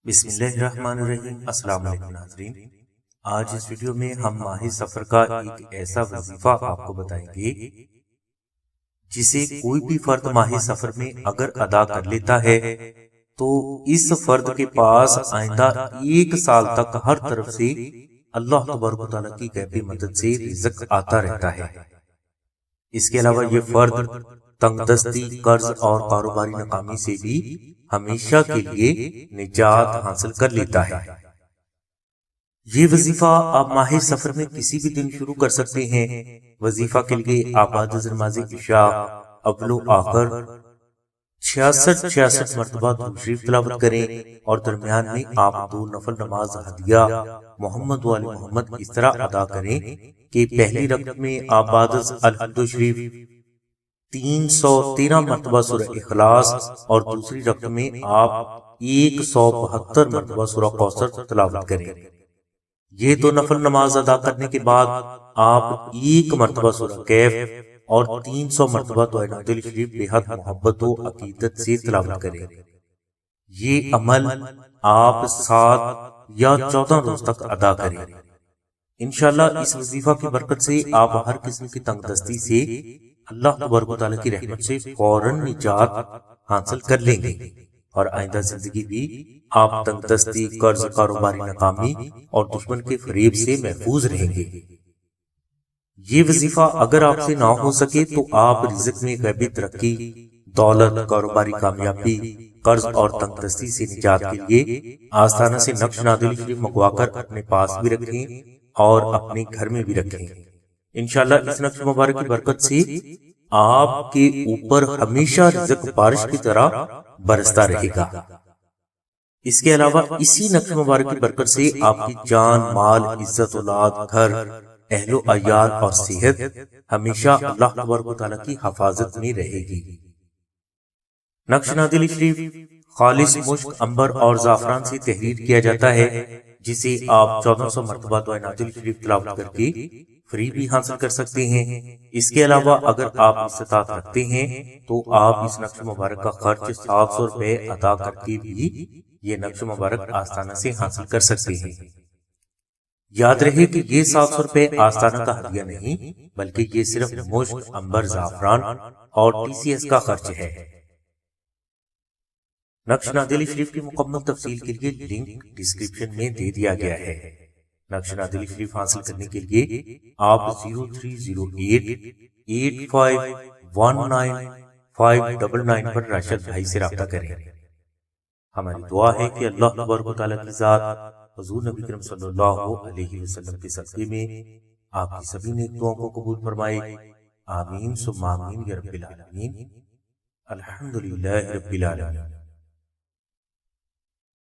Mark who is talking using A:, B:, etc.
A: بسم اللہ الرحمن الرحیم۔ السلام علیکم ناظرین، آج اس ویڈیو میں ہم ماہ سفر کا ایک ایسا وظیفہ آپ کو بتائیں گے جسے کوئی بھی فرد ماہ سفر میں اگر ادا کر لیتا ہے تو اس فرد کے پاس آئندہ 1 سال تک ہر طرف سے اللہ تبارک و تعالیٰ کی غیبی مدد سے رزق آتا رہتا ہے۔ اس کے علاوہ یہ فرد تنگ دستی، قرض اور کاروباری ناکامی سے بھی ہمیشہ کے لیے نجات حاصل کر لیتا ہے۔ یہ وظیفہ آپ ماہ سفر میں کسی بھی دن شروع کر سکتے ہیں۔ وظیفہ کے لیے آپ بعد از نماز عشاء اول و آخر 66 مرتبہ درود شریف تلاوت کریں اور درمیان میں آپ 2 نفل نماز ہدیہ محمد و آل محمد اس طرح ادا کریں کہ پہلی رکعت میں آپ بعد از الحمد شریف 313 مرتبہ سورہ اخلاص اور دوسری رکعت میں آپ 172 مرتبہ سورہ کوثر تلاوت کریں۔ یہ 2 نفل نماز ادا کرنے کے بعد آپ 1 مرتبہ سورہ کہف اور 300 مرتبہ دعائے نادل شریف بے حد محبت و عقیدت سے تلاوت کریں۔ یہ عمل آپ 7 یا 14 روز تک ادا کریں۔ انشاءاللہ اس وظیفہ کی برکت سے آپ ہر قسم کی تنگ دستی سے اللہ تبارک و تعالیٰ کی رحمت سے فوراً نجات حاصل کر لیں گے اور آئندہ زندگی بھی آپ تنگ دستی، قرض، کاروباری ناکامی اور دشمن کے فریب سے محفوظ رہیں گے۔ یہ وظیفہ اگر آپ سے نہ ہو سکے تو آپ رزق میں غیبی ترقی، دولت، کاروباری کامیابی، قرض اور تنگ دستی سے نجات کے لیے آستانہ سے نقش نادل شریف منگوا کر اپنے پاس بھی رکھیں اور اپنے گھر میں بھی رکھیں۔ انشاءاللہ اس نقش مبارک کی برکت سے آپ کے اوپر ہمیشہ رزق بارش کی طرح برستا رہے گا۔ اس کے علاوہ اسی نقش مبارک کی برکت سے آپ کی جان، مال، عزت، اولاد، گھر، اہل و عیال اور صحت ہمیشہ اللہ تبارک و تعالیٰ کی حفاظت میں رہے گی۔ نقش نادل شریف خالص مشک، عنبر اور زعفران سے تحریر کیا جاتا ہے، جسے آپ 1400 مرتبہ دعائے نادل شریف تلاوت کر کے فری بھی حاصل کر سکتے ہیں۔ اس کے علاوہ اگر آپ استطاعت رکھتے ہیں تو آپ اس نقش مبارک کا خرچ 700 روپے ادا کر کے بھی یہ نقش مبارک آستانہ سے حاصل کر سکتے ہیں۔ یاد رہے کہ یہ 700 روپے آستانہ کا ہدیہ نہیں بلکہ یہ صرف مشک، عنبر، زعفران اور TCS کا خرچ ہے۔ نقش نادل شریف کی مکمل تفصیل کے لیے لنک ڈسکرپشن میں دے دیا گیا ہے۔ نقش نادل شریف حاصل کرنے کے لیے آپ 0308851999 پر راشد بھائی سے رابطہ کریں۔ ہماری دعا ہے کہ اللہ تبارک و تعالیٰ کی ذات حضور نبی کریم صلی اللہ علیہ وسلم کے صدقے میں آپ کی سبھی نیک دعاؤں کو قبول فرمائے۔ آمین ثم آمین یا رب العالمین۔ الحمدللہ رب العالمین۔